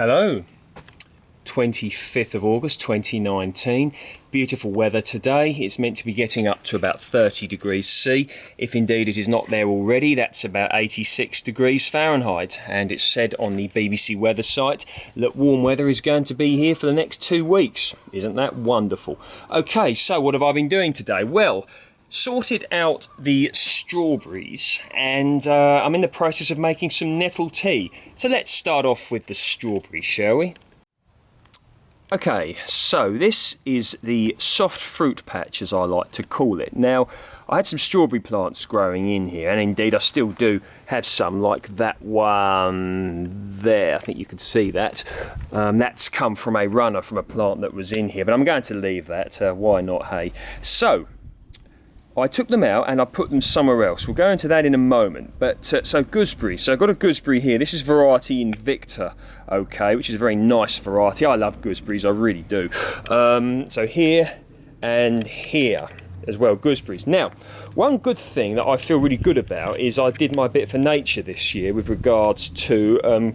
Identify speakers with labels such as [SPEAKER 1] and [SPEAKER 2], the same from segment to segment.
[SPEAKER 1] Hello, 25th of August 2019. Beautiful weather today. It's meant to be getting up to about 30 degrees C. If indeed it is not there already, that's about 86 degrees Fahrenheit. And it's said on the BBC weather site that warm weather is going to be here for the next 2 weeks. Isn't that wonderful? Okay, so what have I been doing today? Well, sorted out the strawberries and I'm in the process of making some nettle tea. So let's start off with the strawberries, shall we? Okay, so this is the soft fruit patch, as I like to call it. Now, I had some strawberry plants growing in here, and indeed I still do have some, like that one there. I think you can see that. That's come from a runner from a plant that was in here, but I'm going to leave that. Why not, hey? So, I took them out and I put them somewhere else. We'll go into that in a moment. But so gooseberry. So I've got a gooseberry here. This is variety Invicta, okay, which is a very nice variety. I love gooseberries, I really do. So here and here as well, gooseberries. Now, one good thing that I feel really good about is I did my bit for nature this year with regards to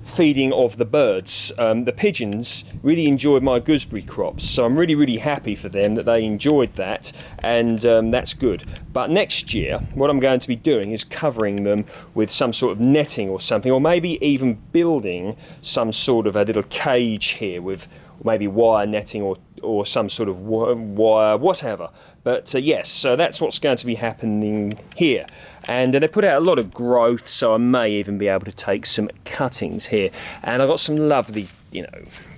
[SPEAKER 1] feeding of the birds. The pigeons really enjoyed my gooseberry crops, so I'm really happy for them that they enjoyed that, and that's good. But next year what I'm going to be doing is covering them with some sort of netting or something, or maybe even building some sort of a little cage here with maybe wire netting or some sort of wire, whatever. But yes, so that's what's going to be happening here. And they put out a lot of growth, so I may even be able to take some cuttings here. And I've got some lovely,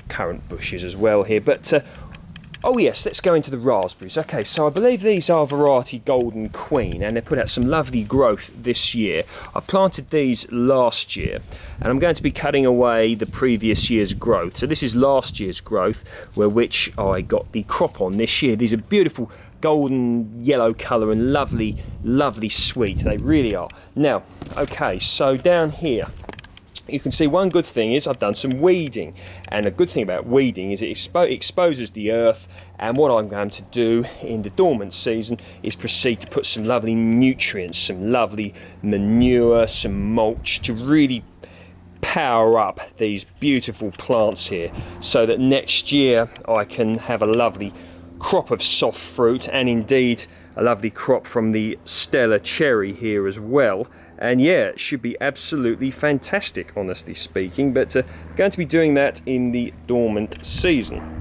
[SPEAKER 1] currant bushes as well here. But oh yes, let's go into the raspberries. Okay, so I believe these are variety Golden Queen, and they put out some lovely growth this year. I planted these last year, and I'm going to be cutting away the previous year's growth. So this is last year's growth, which I got the crop on this year. These are beautiful golden yellow colour and lovely sweet. They really are. Now, okay, so down here, you can see one good thing is I've done some weeding, and a good thing about weeding is it exposes the earth, and what I'm going to do in the dormant season is proceed to put some lovely nutrients, some lovely manure, some mulch to really power up these beautiful plants here, so that next year I can have a lovely crop of soft fruit, and indeed a lovely crop from the Stella cherry here as well. And yeah, it should be absolutely fantastic, honestly speaking, but going to be doing that in the dormant season.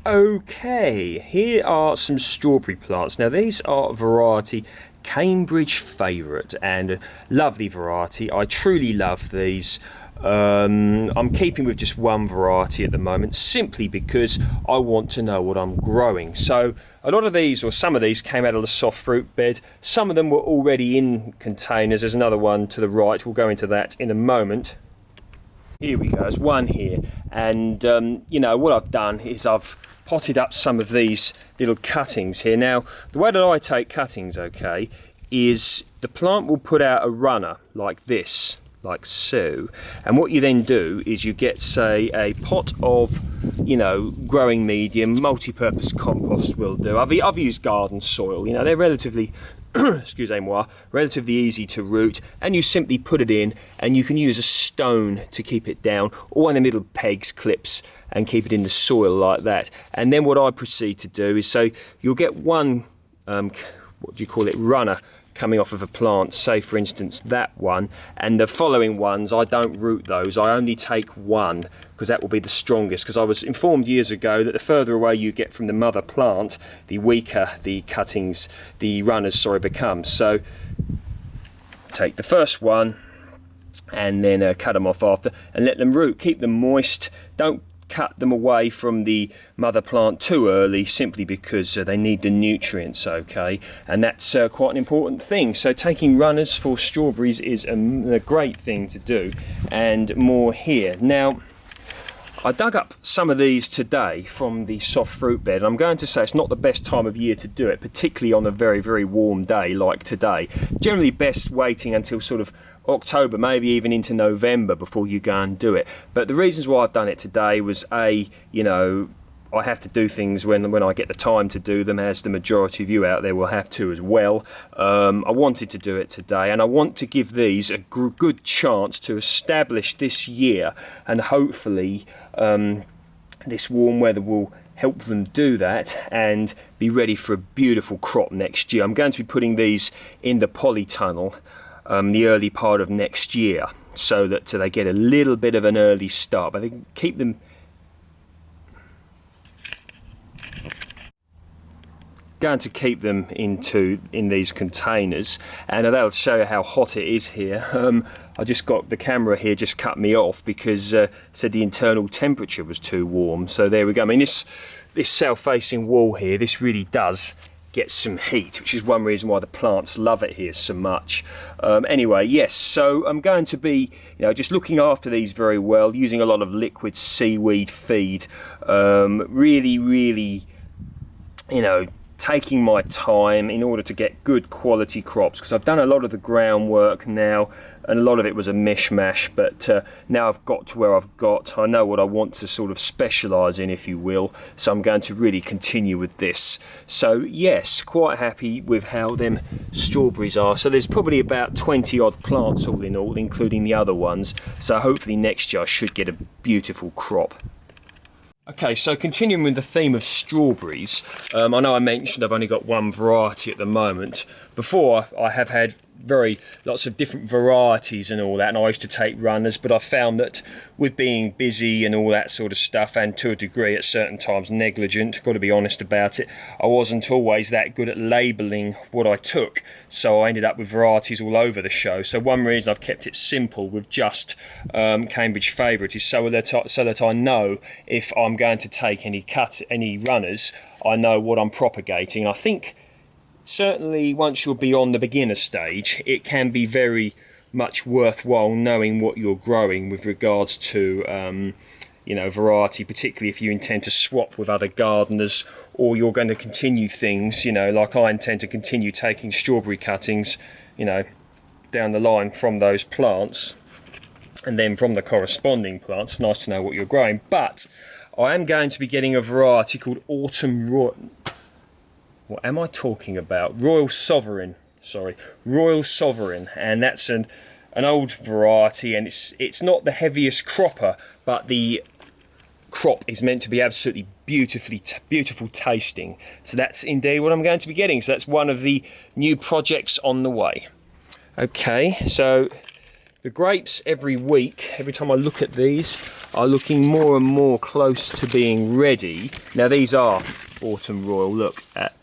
[SPEAKER 1] Okay, here are some strawberry plants. Now these are variety Cambridge Favourite, and a lovely variety. I truly love these. I'm keeping with just one variety at the moment, simply because I want to know what I'm growing. So a lot of these, or some of these, came out of the soft fruit bed. Some of them were already in containers. There's another one to the right. We'll go into that in a moment. Here we go, there's one here. And what I've done is I've potted up some of these little cuttings here. Now, the way that I take cuttings, okay, is the plant will put out a runner like this, like so, and what you then do is you get, say, a pot of growing medium, multi-purpose compost will do. I've used garden soil. They're relatively excusez-moi, relatively easy to root, and you simply put it in, and you can use a stone to keep it down, or one of the little pegs, clips, and keep it in the soil like that. And then what I proceed to do is, so you'll get one runner coming off of a plant, say for instance that one, and the following ones I don't root those. I only take one, because that will be the strongest, because I was informed years ago that the further away you get from the mother plant, the weaker the cuttings, the runners, become. So take the first one and then cut them off after, and let them root. Keep them moist. Don't cut them away from the mother plant too early, simply because they need the nutrients, okay, and that's quite an important thing. So taking runners for strawberries is a great thing to do, and more here. Now, I dug up some of these today from the soft fruit bed, and I'm going to say it's not the best time of year to do it, particularly on a very warm day like today. Generally best waiting until sort of October, maybe even into November before you go and do it. But the reasons why I've done it today was I have to do things when I get the time to do them, as the majority of you out there will have to as well. I wanted to do it today, and I want to give these a good chance to establish this year, and hopefully this warm weather will help them do that and be ready for a beautiful crop next year. I'm going to be putting these in the polytunnel the early part of next year, so that they get a little bit of an early start, but they can keep them going to keep them in these containers, and that'll show you how hot it is here. I just got the camera here just cut me off because said the internal temperature was too warm. So there we go. I mean, this south-facing wall here, this really does get some heat, which is one reason why the plants love it here so much. Anyway, yes, so I'm going to be, just looking after these very well, using a lot of liquid seaweed feed, really, taking my time in order to get good quality crops, because I've done a lot of the groundwork now, and a lot of it was a mishmash, but now I've got to where I've got. I know what I want to sort of specialise in, if you will, so I'm going to really continue with this. So yes, quite happy with how them strawberries are. So there's probably about 20 odd plants all in all, including the other ones, so hopefully next year I should get a beautiful crop. Okay, so continuing with the theme of strawberries, I know I mentioned I've only got one variety at the moment. Before, I have had lots of different varieties and all that, and I used to take runners, but I found that with being busy and all that sort of stuff, and to a degree at certain times negligent, got to be honest about it, I wasn't always that good at labelling what I took, so I ended up with varieties all over the show. So one reason I've kept it simple with just Cambridge Favourite is so that I know if I'm going to take any runners, I know what I'm propagating. I think certainly once you're beyond the beginner stage, it can be very much worthwhile knowing what you're growing with regards to variety, particularly if you intend to swap with other gardeners, or you're going to continue things, like I intend to continue taking strawberry cuttings down the line from those plants, and then from the corresponding plants. Nice to know what you're growing. But I am going to be getting a variety called Autumn Royal. What am I talking about? Royal Sovereign, and that's an old variety, and it's not the heaviest cropper, but the crop is meant to be absolutely beautiful tasting. So that's indeed what I'm going to be getting. So that's one of the new projects on the way. Okay, so the grapes every time I look at these, are looking more and more close to being ready. Now these are Autumn Royal. Look at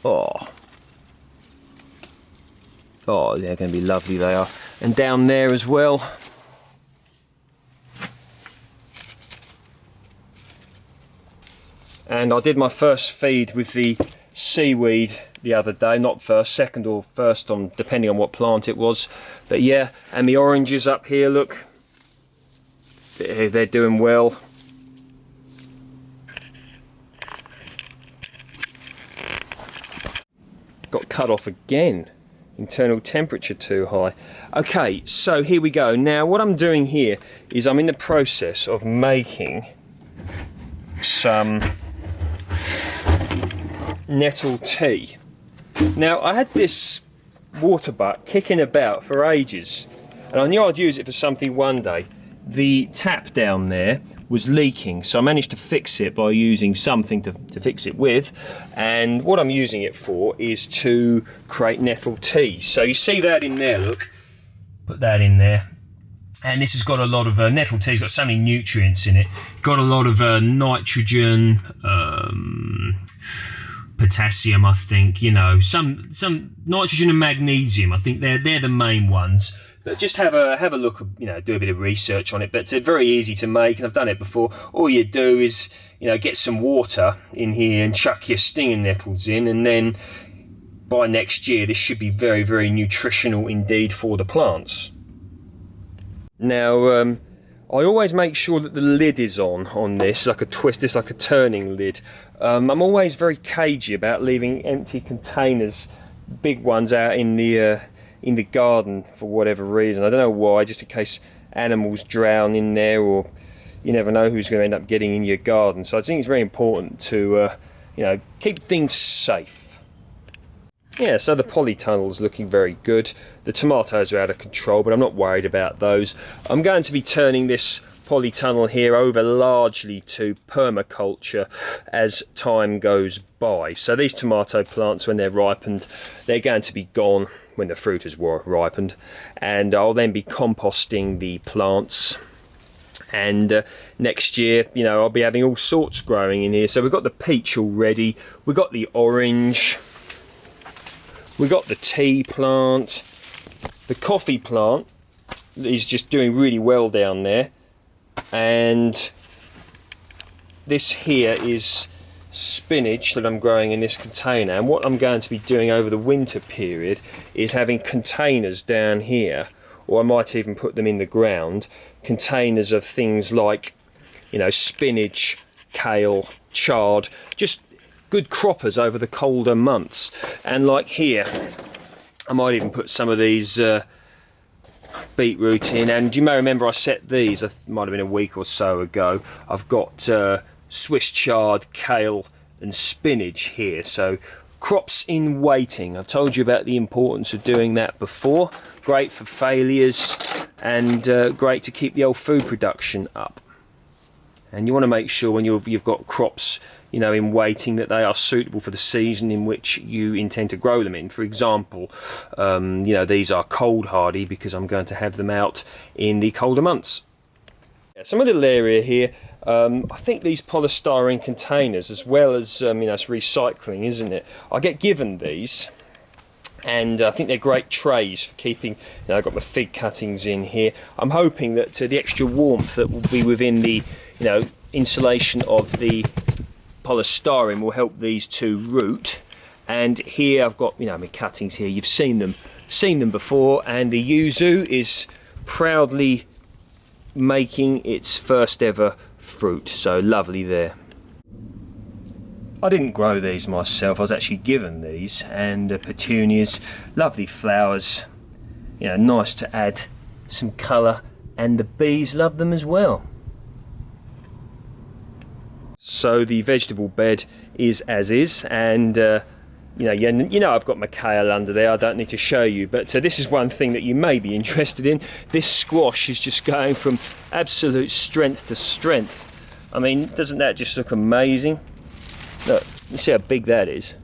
[SPEAKER 1] Oh, they're going to be lovely, they are. And down there as well. And I did my first feed with the seaweed the other day. Not first, second or first, depending on what plant it was. But yeah, and the oranges up here, look. They're doing well. Got cut off again. Internal temperature too high. Okay, so here we go. Now what I'm doing here is I'm in the process of making some nettle tea. Now I had this water butt kicking about for ages, and I knew I'd use it for something one day. The tap down there was leaking, so I managed to fix it by using something to fix it with, and what I'm using it for is to create nettle tea. So you see that in there, look, put that in there, and this has got a lot of nettle tea's got so many nutrients in it, got a lot of nitrogen, potassium, I think, some nitrogen and magnesium. I think they're the main ones. But just have a look, do a bit of research on it. But it's very easy to make, and I've done it before. All you do is, get some water in here and chuck your stinging nettles in, and then by next year this should be very, very nutritional indeed for the plants. Now, I always make sure that the lid is on this, like a twist, it's like a turning lid. I'm always very cagey about leaving empty containers, big ones, out in the garden for whatever reason. I don't know why, just in case animals drown in there, or you never know who's going to end up getting in your garden. So I think it's very important to keep things safe. Yeah, so the polytunnel's looking very good. The tomatoes are out of control, but I'm not worried about those. I'm going to be turning this polytunnel here over largely to permaculture as time goes by. So these tomato plants, when they're ripened, they're going to be gone when the fruit has ripened, and I'll then be composting the plants. And next year, I'll be having all sorts growing in here. So we've got the peach already, we've got the orange, we've got the tea plant, the coffee plant is just doing really well down there, and this here is spinach that I'm growing in this container. And what I'm going to be doing over the winter period is having containers down here, or I might even put them in the ground, containers of things like spinach, kale, chard, just good croppers over the colder months. And like here, I might even put some of these beetroot in. And you may remember I set these, it might have been a week or so ago. I've got Swiss chard, kale and spinach here. So crops in waiting. I've told you about the importance of doing that before. Great for failures, and great to keep the old food production up. And you want to make sure when you've got crops in waiting that they are suitable for the season in which you intend to grow them in. For example, these are cold hardy because I'm going to have them out in the colder months. Some little area here. I think these polystyrene containers, as well as it's recycling, isn't it? I get given these, and I think they're great trays for keeping. I've got my fig cuttings in here. I'm hoping that the extra warmth that will be within the insulation of the polystyrene will help these to root. And here I've got my cuttings here. You've seen them before, and the yuzu is proudly making its first ever fruit. So lovely there. I didn't grow these myself, I was actually given these, and petunias, lovely flowers, nice to add some colour, and the bees love them as well. So the vegetable bed is as is, and I've got my kale under there. I don't need to show you, but this is one thing that you may be interested in. This squash is just going from absolute strength to strength. I mean, doesn't that just look amazing? Look, you see how big that is.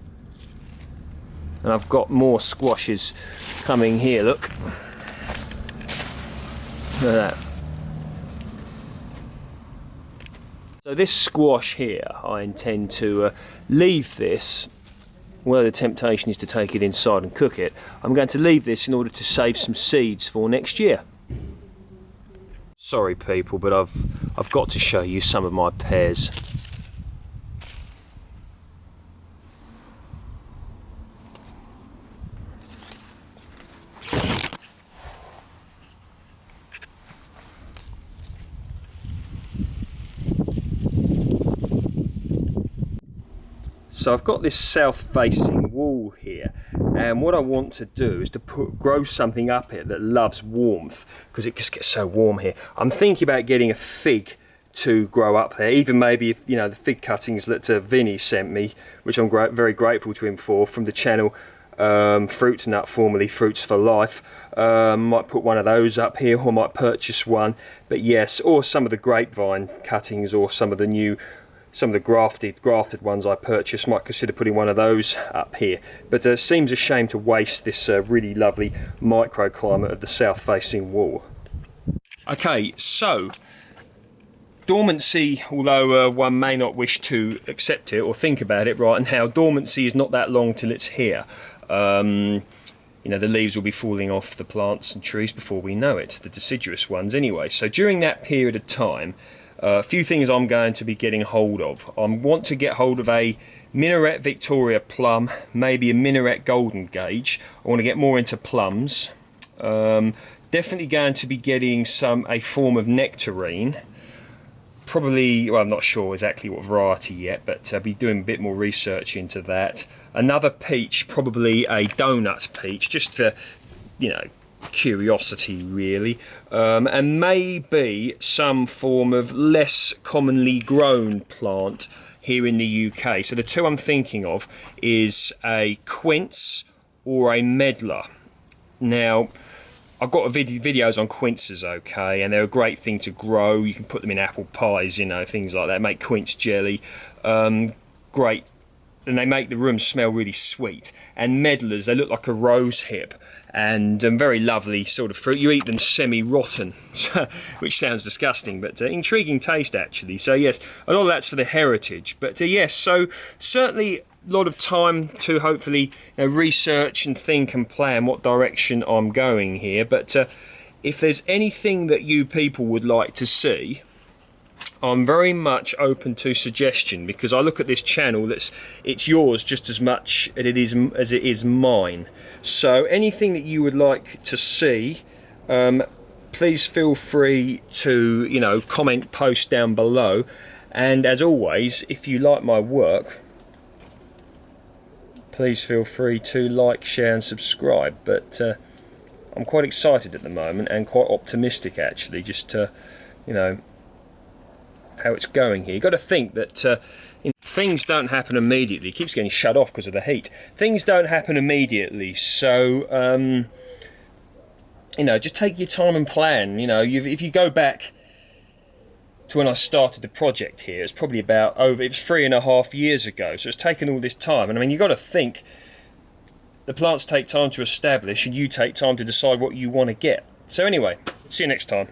[SPEAKER 1] And I've got more squashes coming here, look. Look at that. So this squash here, I intend to leave this. Well, the temptation is to take it inside and cook it. I'm going to leave this in order to save some seeds for next year. Sorry people, but I've got to show you some of my pears. So I've got this south-facing wall here, and what I want to do is to grow something up here that loves warmth, because it just gets so warm here. I'm thinking about getting a fig to grow up there, even maybe if, the fig cuttings that Vinny sent me, which I'm very grateful to him for, from the channel Fruit Nut, formerly Fruits for Life. Might put one of those up here, or might purchase one. But yes, or some of the grapevine cuttings, or some of the grafted ones I purchased, might consider putting one of those up here. But it seems a shame to waste this really lovely microclimate of the south-facing wall. Okay, so dormancy, although one may not wish to accept it or think about it right now, dormancy is not that long till it's here. The leaves will be falling off the plants and trees before we know it, the deciduous ones anyway. So during that period of time, a few things I'm going to be getting hold of. I want to get hold of a Minaret Victoria plum, maybe a Minaret Golden Gauge. I want to get more into plums. Definitely going to be getting a form of nectarine. Probably, well, I'm not sure exactly what variety yet, but I'll be doing a bit more research into that. Another peach, probably a donut peach, just for, curiosity really, and maybe some form of less commonly grown plant here in the UK. So the two I'm thinking of is a quince or a medlar. Now, I've got videos on quinces, okay, and they're a great thing to grow. You can put them in apple pies, you know, things like that. Make quince jelly, great, and they make the room smell really sweet. And medlars, they look like a rose hip, and very lovely sort of fruit. You eat them semi-rotten, which sounds disgusting, but intriguing taste actually. So yes, a lot of that's for the heritage. But yes, so certainly a lot of time to hopefully research and think and plan what direction I'm going here. But if there's anything that you people would like to see, I'm very much open to suggestion, because I look at this channel, it's yours just as much as it is mine. So anything that you would like to see, please feel free to comment, post down below. And as always, if you like my work, please feel free to like, share and subscribe. But I'm quite excited at the moment and quite optimistic actually, just to how it's going here. You've got to think that things don't happen immediately. It keeps getting shut off because of the heat. Things don't happen immediately, so just take your time and plan. If you go back to when I started the project here, it's probably it was 3.5 years ago, so it's taken all this time. And I mean, you've got to think the plants take time to establish, and you take time to decide what you want to get. So anyway, see you next time.